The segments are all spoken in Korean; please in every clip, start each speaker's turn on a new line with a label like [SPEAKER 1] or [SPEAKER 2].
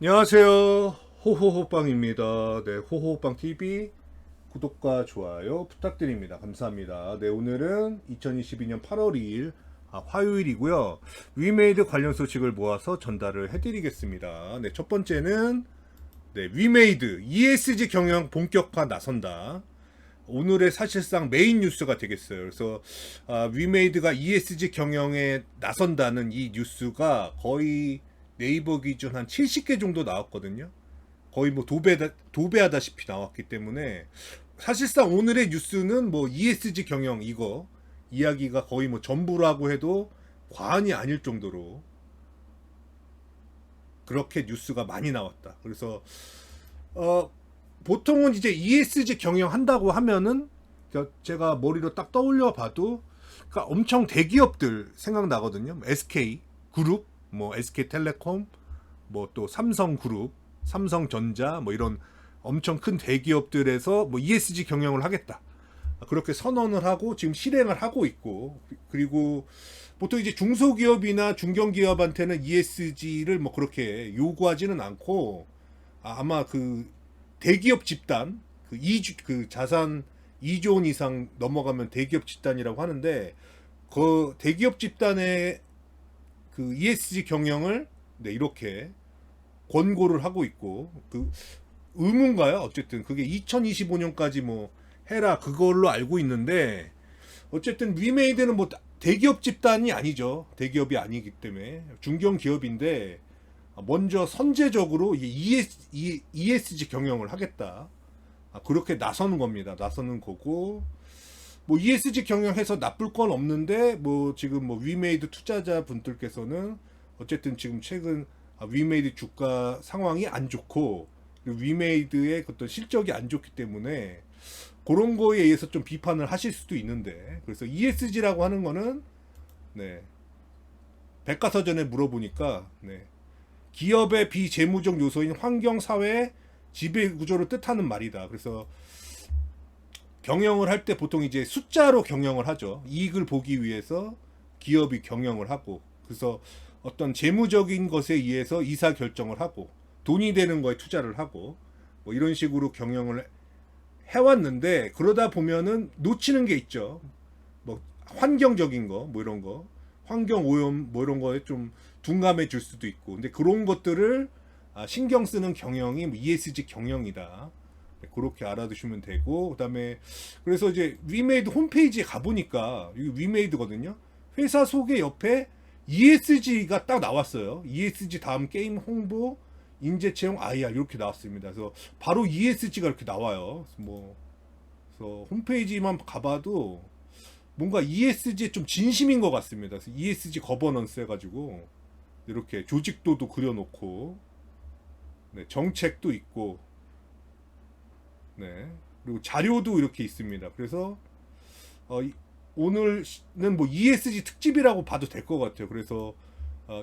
[SPEAKER 1] 안녕하세요. 호호호빵입니다. 네, 호호호빵 TV 구독과 좋아요 부탁드립니다. 감사합니다. 네, 오늘은 2022년 8월 2일 화요일이고요. 위메이드 관련 소식을 모아서 전달을 해드리겠습니다. 네, 첫 번째는 위메이드 ESG 경영 본격화 나선다. 오늘의 사실상 메인 뉴스가 되겠어요. 그래서 위메이드가 ESG 경영에 나선다는 이 뉴스가 거의 네이버 기준 한 70개 정도 나왔거든요. 거의 뭐 도배하다시피 나왔기 때문에 사실상 오늘의 뉴스는 뭐 ESG 경영 이거 이야기가 거의 뭐 전부라고 해도 과언이 아닐 정도로 그렇게 뉴스가 많이 나왔다. 그래서 어 보통은 이제 ESG 경영 한다고 하면은 제가 머리로 딱 떠올려 봐도 그러니까 엄청 대기업들 생각나거든요. SK 그룹, 뭐 SK텔레콤, 뭐 또 삼성그룹, 삼성전자 뭐 이런 엄청 큰 대기업들에서 뭐 ESG 경영을 하겠다. 그렇게 선언을 하고 지금 실행을 하고 있고, 그리고 보통 이제 중소기업이나 중견기업한테는 ESG를 뭐 그렇게 요구하지는 않고 아마 그 대기업 집단 그 자산 2조 원 이상 넘어가면 대기업 집단이라고 하는데 그 대기업 집단의 그 ESG 경영을 이렇게 권고를 하고 있고 그 의무인가요? 어쨌든 그게 2025년까지 뭐 해라 그걸로 알고 있는데 어쨌든 위메이드는 뭐 대기업 집단이 아니죠. 대기업이 아니기 때문에 중견 기업인데 먼저 선제적으로 ESG 경영을 하겠다. 그렇게 나서는 겁니다. 나서는 거고 뭐 ESG 경영해서 나쁠 건 없는데 뭐 지금 뭐 위메이드 투자자 분들께서는 어쨌든 지금 최근 위메이드 주가 상황이 안 좋고 위메이드의 어떤 실적이 안 좋기 때문에 그런 거에 의해서 좀 비판을 하실 수도 있는데 그래서 ESG라고 하는 거는 백과사전에 물어보니까 기업의 비재무적 요소인 환경, 사회, 지배 구조를 뜻하는 말이다. 그래서 경영을 할 때 보통 이제 숫자로 경영을 하죠. 이익을 보기 위해서 기업이 경영을 하고 그래서 어떤 재무적인 것에 의해서 이사 결정을 하고 돈이 되는 거에 투자를 하고 뭐 이런 식으로 경영을 해왔는데 그러다 보면은 놓치는 게 있죠. 뭐 환경적인 거, 뭐 이런 거, 환경 오염 뭐 이런 거에 좀 둔감해 줄 수도 있고, 근데 그런 것들을 신경 쓰는 경영이 뭐 ESG 경영이다. 그렇게 알아두시면 되고, 그다음에 그래서 이제 위메이드 홈페이지에 가보니까 이거 위메이드거든요. 회사 소개 옆에 ESG가 딱 나왔어요. ESG 다음 게임 홍보, 인재 채용 IR 이렇게 나왔습니다. 그래서 바로 ESG가 이렇게 나와요. 그래서 홈페이지만 가봐도 뭔가 ESG에 좀 진심인 것 같습니다. 그래서 ESG 거버넌스 해가지고 이렇게 조직도도 그려놓고 정책도 있고 그리고 자료도 이렇게 있습니다. 그래서 오늘은 뭐 ESG 특집이라고 봐도 될 것 같아요. 그래서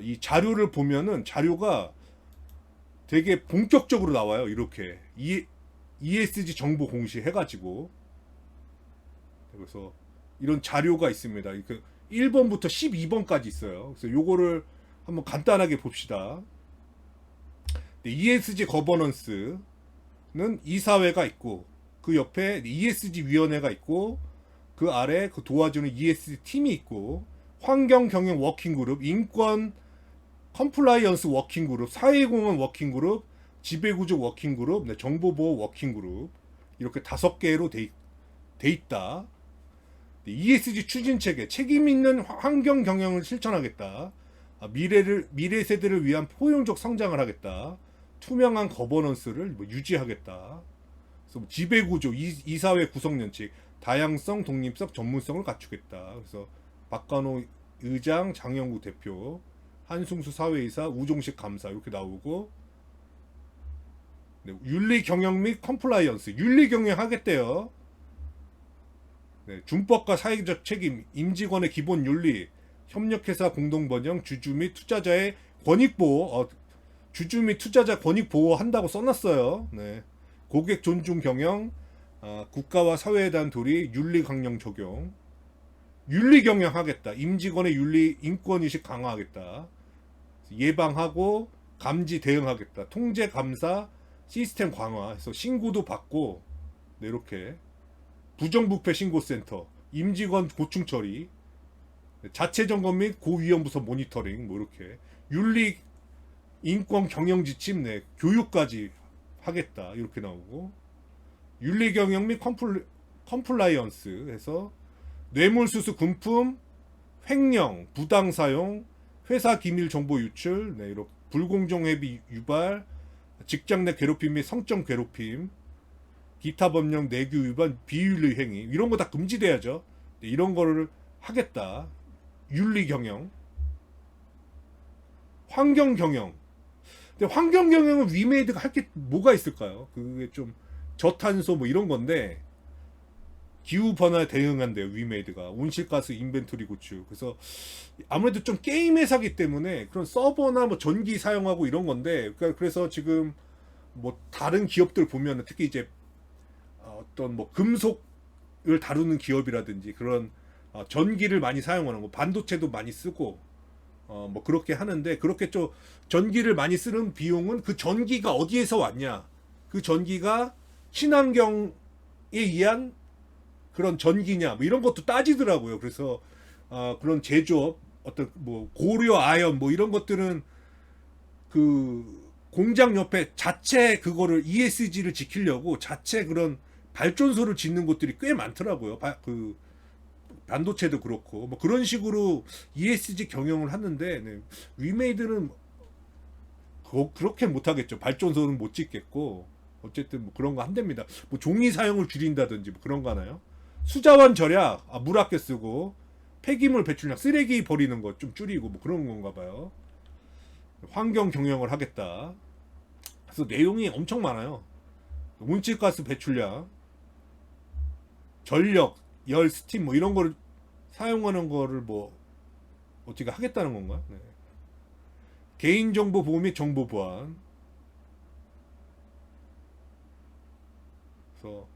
[SPEAKER 1] 이 자료를 보면은 자료가 되게 본격적으로 나와요. 이렇게 ESG 정보 공시 해가지고 그래서 이런 자료가 있습니다. 1번부터 12번까지 있어요. 그래서 요거를 한번 간단하게 봅시다. ESG 거버넌스는 이사회가 있고 그 옆에 ESG 위원회가 있고 그 아래 그 도와주는 ESG 팀이 있고 환경 경영 워킹 그룹, 인권 컴플라이언스 워킹 그룹, 사회공헌 워킹 그룹, 지배구조 워킹 그룹, 정보보호 워킹 그룹 이렇게 5개로 돼 있다. ESG 추진 체계, 책임 있는 환경 경영을 실천하겠다. 미래 세대를 위한 포용적 성장을 하겠다. 투명한 거버넌스를 유지하겠다. 그래서 지배구조, 이사회 구성연칙, 다양성, 독립성, 전문성을 갖추겠다. 그래서 박관호 의장, 장영구 대표, 한승수 사회이사, 우종식 감사 이렇게 나오고 윤리 경영 및 컴플라이언스, 윤리 경영 하겠대요. 준법과 사회적 책임, 임직원의 기본 윤리, 협력회사 공동번영, 주주 및 투자자의 권익보호, 주주 및 투자자 권익보호 한다고 써놨어요. 고객 존중 경영, 국가와 사회에 대한 도리, 윤리 강령 적용, 윤리 경영 하겠다. 임직원의 윤리 인권의식 강화하겠다. 예방하고 감지 대응하겠다. 통제 감사 시스템 강화해서 신고도 받고 네, 이렇게 부정부패 신고센터, 임직원 고충 처리, 자체 점검 및 고위험 부서 모니터링 뭐 이렇게 윤리 인권 경영 지침 내 교육까지 하겠다 이렇게 나오고 윤리 경영 및 컴플라이언스 해서 뇌물수수 금품 횡령 부당 사용 회사 기밀 정보 유출 네, 이렇게 불공정 회비 유발 직장 내 괴롭힘 및 성적 괴롭힘 기타 법령 내규 위반 비윤리 행위 이런 거 다 금지돼야죠. 네, 이런 거를 하겠다. 윤리 경영 환경 경영 근데 환경 경영은 위메이드가 할 게 뭐가 있을까요? 그게 좀 저탄소 뭐 이런 건데 기후 변화에 대응한대요. 위메이드가 온실가스 인벤토리 구축. 그래서 아무래도 좀 게임 회사기 때문에 그런 서버나 뭐 전기 사용하고 이런 건데 그래서 지금 뭐 다른 기업들 보면은 특히 이제 어떤 뭐 금속을 다루는 기업이라든지 그런 전기를 많이 사용하는 거 반도체도 많이 쓰고 뭐 그렇게 하는데 그렇게 좀 전기를 많이 쓰는 비용은 그 전기가 어디에서 왔냐 그 전기가 친환경에 의한 그런 전기냐 뭐 이런 것도 따지더라고요. 그래서 그런 제조업 어떤 뭐 고려 아연 뭐 이런 것들은 그 공장 옆에 자체 그거를 ESG를 지키려고 자체 그런 발전소를 짓는 곳들이 꽤 많더라고요. 그 반도체도 그렇고 뭐 그런 식으로 ESG 경영을 하는데 네. 위메이드는 그렇게 못하겠죠. 발전소는 못 짓겠고 어쨌든 뭐 그런 거 한답니다. 뭐 종이 사용을 줄인다든지 뭐 그런 거 하나요? 수자원 절약, 물 아껴 쓰고 폐기물 배출량, 쓰레기 버리는 거 좀 줄이고 뭐 그런 건가 봐요. 환경 경영을 하겠다. 그래서 내용이 엄청 많아요. 온실가스 배출량, 전력, 열, 스팀 뭐 이런 거를 사용하는 거를 뭐 어떻게 하겠다는 건가? 네. 개인정보 보호 및 정보 보안. 그래서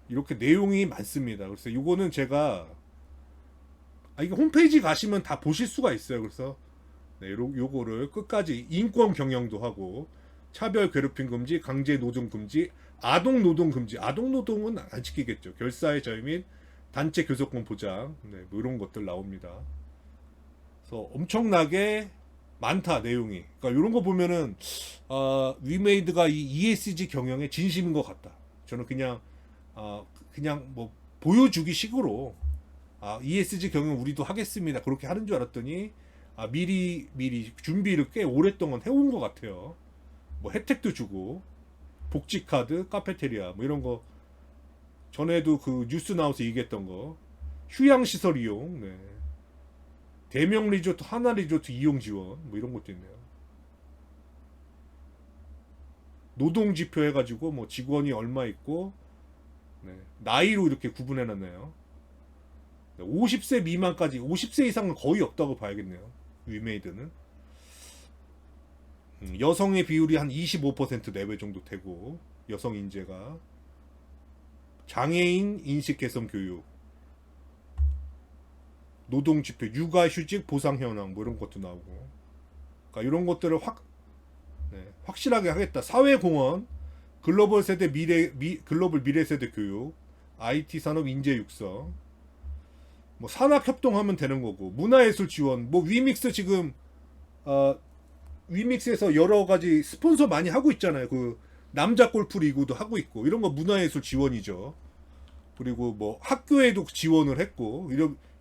[SPEAKER 1] 이렇게 내용이 많습니다. 그래서 이거는 제가 이게 홈페이지 가시면 다 보실 수가 있어요. 그래서 네, 요거를 끝까지 인권 경영도 하고 차별 괴롭힘 금지, 강제 노동 금지, 아동 노동 금지. 아동 노동은 안 지키겠죠. 결사의 자유 및 단체 교섭권 보장. 네, 뭐 이런 것들 나옵니다. 그래서 엄청나게 많다 내용이. 그러니까 이런 거 보면은 위메이드가 이 ESG 경영에 진심인 것 같다. 저는 그냥 뭐 보여주기 식으로 ESG 경영 우리도 하겠습니다. 그렇게 하는 줄 알았더니 미리 준비를 꽤 오랫동안 해온 것 같아요. 뭐 혜택도 주고 복지 카드, 카페테리아 뭐 이런 거 전에도 그 뉴스 나와서 얘기했던 거 휴양 시설 이용, 네. 대명 리조트, 하나 리조트 이용 지원 뭐 이런 것도 있네요. 노동 지표 해가지고 뭐 직원이 얼마 있고 네. 나이로 이렇게 구분해놨네요. 50세 미만까지 50세 이상은 거의 없다고 봐야겠네요. 위메이드는 여성의 비율이 한 25% 내외 정도 되고 여성 인재가 장애인 인식 개선 교육 노동 지표 육아 휴직 보상 현황 뭐 이런 것도 나오고 그러니까 이런 것들을 확실하게 하겠다. 사회공헌 글로벌 미래 세대 교육 IT 산업 인재 육성 뭐 산학 협동하면 되는 거고 문화예술 지원 뭐 위믹스 지금 위믹스에서 여러 가지 스폰서 많이 하고 있잖아요. 그 남자 골프 리그도 하고 있고 이런 거 문화예술 지원이죠. 그리고 뭐 학교에도 지원을 했고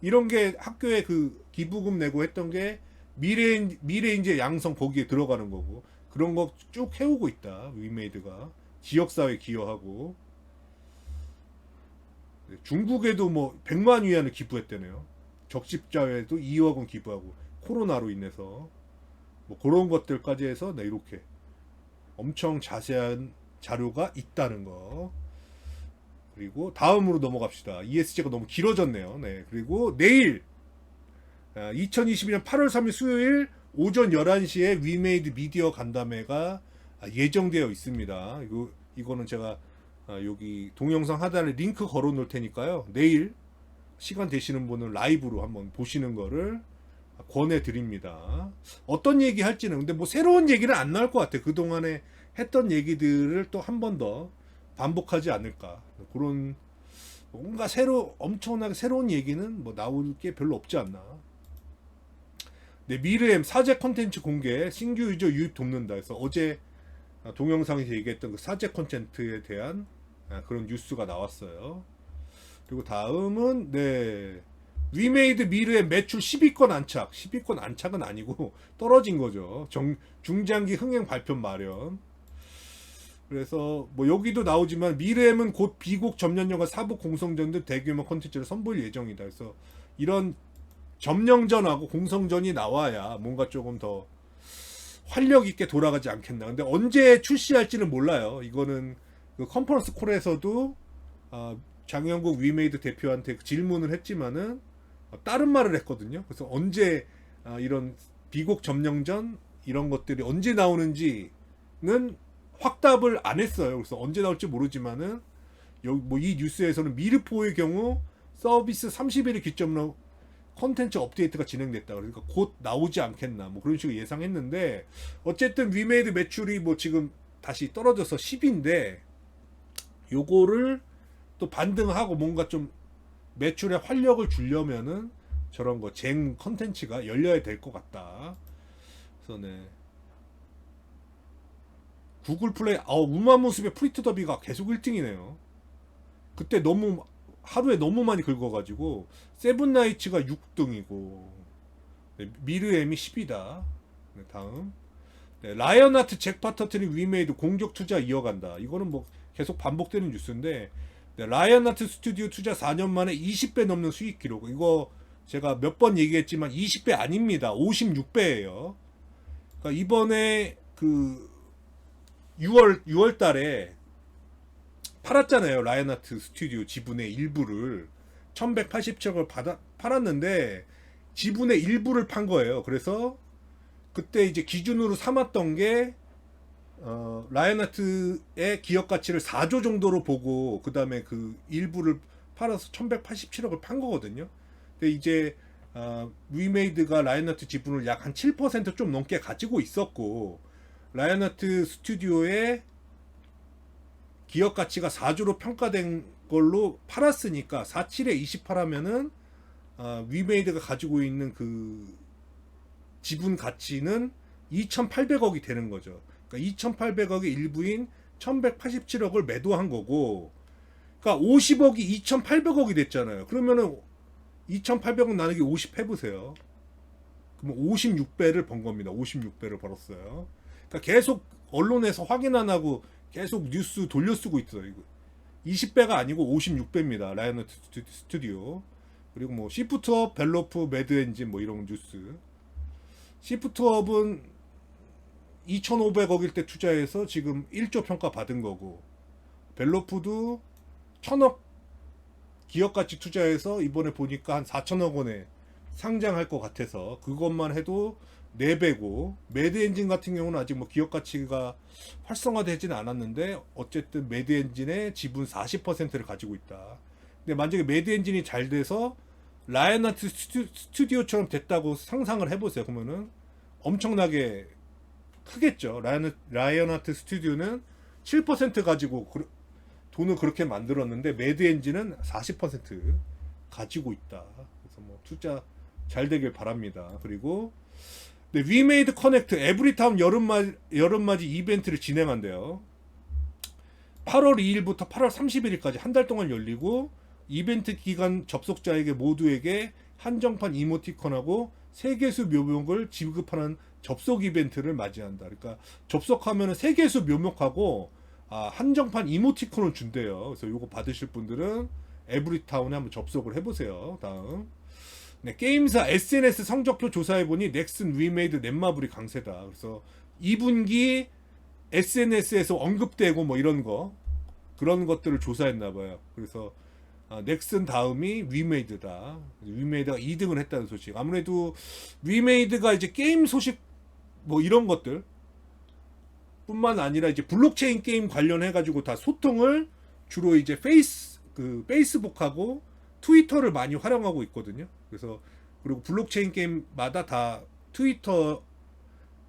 [SPEAKER 1] 이런 게 학교에 그 기부금 내고 했던 게 미래 인재 양성 거기에 들어가는 거고 그런 거 쭉 해오고 있다. 위메이드가 지역사회 기여하고 중국에도 뭐 100만 위안을 기부했대네요. 적십자회도 2억 원 기부하고 코로나로 인해서 뭐 그런 것들까지 해서 네, 이렇게 엄청 자세한 자료가 있다는 거. 그리고 다음으로 넘어갑시다. ESG가 너무 길어졌네요. 네. 그리고 내일 2022년 8월 3일 수요일 오전 11시에 위메이드 미디어 간담회가 예정되어 있습니다. 이거는 제가 여기 동영상 하단에 링크 걸어 놓을 테니까요. 내일 시간 되시는 분은 라이브로 한번 보시는 거를 권해드립니다. 어떤 얘기 할지는 근데 뭐 새로운 얘기는 안 나올 것 같아. 그동안에 했던 얘기들을 또 한 번 더 반복하지 않을까. 그런 뭔가 엄청나게 새로운 얘기는 뭐 나올 게 별로 없지 않나. 네, 미르엠 사제 콘텐츠 공개, 신규 유저 유입 돕는다. 그래서 어제 동영상에서 얘기했던 그 사제 콘텐츠에 대한 그런 뉴스가 나왔어요. 그리고 다음은 네, 위메이드 미르의 매출 10위권 안착. 10위권 안착은 아니고 떨어진 거죠. 중장기 흥행 발표 마련. 그래서 뭐 여기도 나오지만 미르엠은 곧 비곡 점령전과 사부 공성전 등 대규모 콘텐츠를 선보일 예정이다. 그래서 이런 점령전하고 공성전이 나와야 뭔가 조금 더 활력 있게 돌아가지 않겠나. 근데 언제 출시할지는 몰라요. 이거는 그 컨퍼런스 콜에서도 장영국 위메이드 대표한테 질문을 했지만은 다른 말을 했거든요. 그래서 언제 이런 비곡 점령전 이런 것들이 언제 나오는지는 확답을 안 했어요. 그래서 언제 나올지 모르지만은 여기 뭐 이 뉴스에서는 미르포의 경우 서비스 30일을 기점으로 컨텐츠 업데이트가 진행됐다. 그러니까 곧 나오지 않겠나. 뭐 그런 식으로 예상했는데 어쨌든 위메이드 매출이 뭐 지금 다시 떨어져서 10인데 요거를 또 반등하고 뭔가 좀 매출에 활력을 주려면은 저런 거 쟁 컨텐츠가 열려야 될 것 같다. 그래서 네. 구글 플레이 우마무스의 프리트 더비가 계속 1등이네요. 그때 너무 하루에 너무 많이 긁어가지고 세븐나이츠가 6등이고 네, 미르엠이 10위다. 네, 다음 네, 라이언하트 잭팟 터트린 위메이드 공격 투자 이어간다. 이거는 뭐 계속 반복되는 뉴스인데 네, 라이언하트 스튜디오 투자 4년 만에 20배 넘는 수익 기록. 이거 제가 몇 번 얘기했지만 20배 아닙니다. 56배예요. 그러니까 이번에 그 6월 달에 팔았잖아요. 라이언하트 스튜디오 지분의 일부를 1187억을 팔았는데 지분의 일부를 판 거예요. 그래서 그때 이제 기준으로 삼았던 게 라이언하트의 기업 가치를 4조 정도로 보고 그 다음에 그 일부를 팔아서 1187억을 판 거거든요. 근데 이제 위메이드가 라이언하트 지분을 약 한 7% 좀 넘게 가지고 있었고 라이언하트 스튜디오의 기업 가치가 4조로 평가된 걸로 팔았으니까 47에 28 하면은 위메이드가 가지고 있는 그 지분 가치는 2,800억이 되는 거죠. 그러니까 2,800억의 일부인 1,187억을 매도한 거고, 그러니까 50억이 2,800억이 됐잖아요. 그러면은 2,800억 나누기 50 해보세요. 그럼 56배를 번 겁니다. 56배를 벌었어요. 그러니까 계속 언론에서 확인 안 하고 계속 뉴스 돌려쓰고 있어요. 이거 20배가 아니고 56배입니다. 라이언하트 스튜디오. 그리고 뭐 시프트업, 벨로프, 매드엔진 뭐 이런 뉴스. 시프트업은 2,500억일 때 투자해서 지금 1조 평가 받은 거고, 벨로프도 1,000억 기업 가치 투자해서 이번에 보니까 한 4천억 원에 상장할 것 같아서 그것만 해도 4배고, 매드엔진 같은 경우는 아직 뭐 기업 가치가 활성화되지는 않았는데 어쨌든 매드엔진의 지분 40%를 가지고 있다. 근데 만약에 매드엔진이 잘 돼서 라이언하트 스튜디오처럼 됐다고 상상을 해보세요. 그러면은 엄청나게 크겠죠. 라이언하트 스튜디오는 7% 가지고 돈을 그렇게 만들었는데 매드엔진은 40% 가지고 있다. 그래서 뭐 투자 잘 되길 바랍니다. 그리고 네, 위메이드 커넥트 에브리타운 여름맞이 이벤트를 진행한대요. 8월 2일부터 8월 31일까지 한 달 동안 열리고, 이벤트 기간 접속자에게 모두에게 한정판 이모티콘하고 세계수 묘목을 지급하는 접속 이벤트를 맞이한다. 그러니까 접속하면 세계수 묘목하고 한정판 이모티콘을 준대요. 그래서 요거 받으실 분들은 에브리타운에 한번 접속을 해보세요. 다음 네, 게임사 SNS 성적표 조사해보니 넥슨 위메이드 넷마블이 강세다. 그래서 2분기 SNS에서 언급되고 뭐 이런 거 그런 것들을 조사했나봐요. 그래서 넥슨 다음이 위메이드다. 위메이드가 2등을 했다는 소식. 아무래도 위메이드가 이제 게임 소식 뭐 이런 것들 뿐만 아니라 이제 블록체인 게임 관련해가지고 다 소통을 주로 이제 페이스북하고 트위터를 많이 활용하고 있거든요. 그래서 그리고 블록체인 게임마다 다 트위터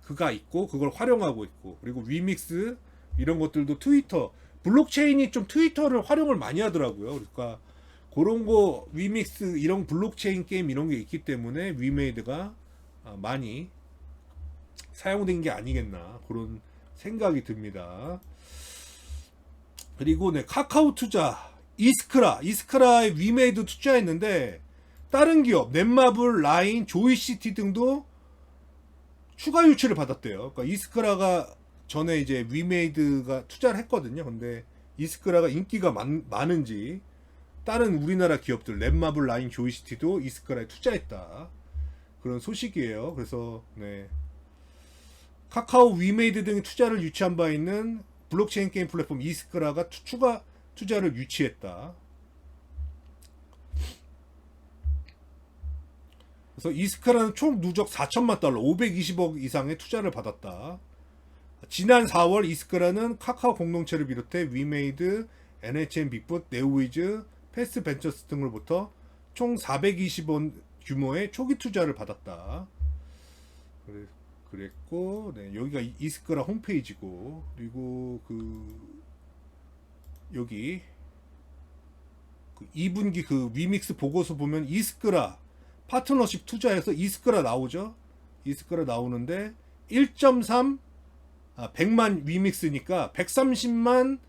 [SPEAKER 1] 그가 있고 그걸 활용하고 있고, 그리고 위믹스 이런 것들도 트위터, 블록체인이 좀 트위터를 활용을 많이 하더라고요. 그러니까 그런 거 위믹스 이런 블록체인 게임 이런 게 있기 때문에 위메이드가 많이 사용된 게 아니겠나 그런 생각이 듭니다. 그리고 네, 카카오 투자 이스크라에 위메이드 투자했는데 다른 기업 넷마블, 라인, 조이시티 등도 추가 유치를 받았대요. 그러니까 이스크라가 전에 이제 위메이드가 투자를 했거든요. 근데 이스크라가 인기가 많은지 다른 우리나라 기업들 넷마블, 라인, 조이시티도 이스크라에 투자했다. 그런 소식이에요. 그래서 네. 카카오, 위메이드 등이 투자를 유치한 바 있는 블록체인 게임 플랫폼 이스크라가 추가 투자를 유치했다. 그래서 이스크라는 총 누적 4천만 달러, 520억 이상의 투자를 받았다. 지난 4월 이스크라는 카카오 공동체를 비롯해 위메이드, NHN 빅풋, 네오위즈, 패스 벤처스 등으로부터 총 420원 규모의 초기 투자를 받았다. 그랬고, 네, 여기가 이스크라 홈페이지고, 그리고 여기 2분기 위믹스 보고서 보면 이스크라 파트너십 투자해서 이스크라 나오죠. 이스크라 나오는데 1.3 100만 위믹스니까 130만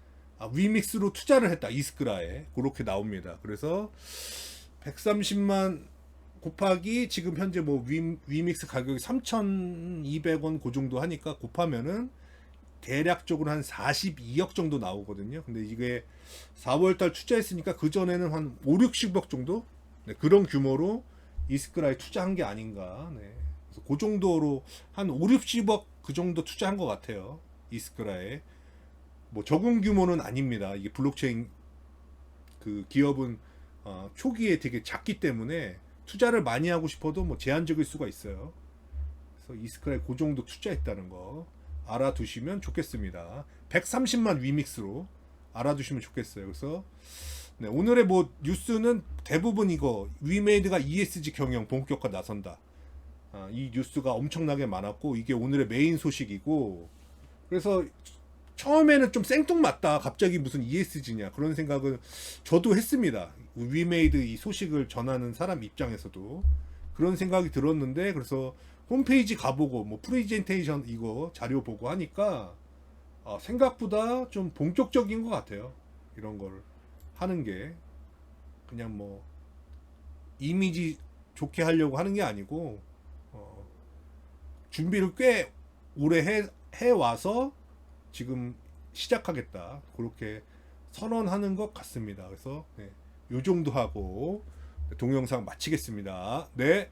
[SPEAKER 1] 위믹스로 투자를 했다. 이스크라에 그렇게 나옵니다. 그래서 130만 곱하기 지금 현재 뭐 위믹스 가격이 3,200원 그 정도 하니까 곱하면은 대략적으로 한 42억 정도 나오거든요. 근데 이게 4월달 투자했으니까 그 전에는 한 5, 60억 정도, 네, 그런 규모로 이스크라에 투자한 게 아닌가. 네. 그래서 그 정도로 한 5, 60억 그 정도 투자한 것 같아요. 이스크라에. 뭐 적은 규모는 아닙니다. 이게 블록체인 기업은 초기에 되게 작기 때문에 투자를 많이 하고 싶어도 뭐 제한적일 수가 있어요. 그래서 이스크라에 그 정도 투자했다는 거 알아두시면 좋겠습니다. 130만 위믹스로 알아두시면 좋겠어요. 그래서 네, 오늘의 뭐 뉴스는 대부분 이거 위메이드가 ESG 경영 본격화 나선다. 이 뉴스가 엄청나게 많았고 이게 오늘의 메인 소식이고, 그래서 처음에는 좀 생뚱맞다. 갑자기 무슨 ESG냐 그런 생각을 저도 했습니다. 위메이드 이 소식을 전하는 사람 입장에서도 그런 생각이 들었는데, 그래서 홈페이지 가보고 뭐 프레젠테이션 이거 자료 보고 하니까 생각보다 좀 본격적인 것 같아요. 이런 걸 하는 게 그냥 뭐 이미지 좋게 하려고 하는 게 아니고 준비를 꽤 오래 해 와서 지금 시작하겠다 그렇게 선언하는 것 같습니다. 그래서 네, 요 정도 하고 동영상 마치겠습니다. 네.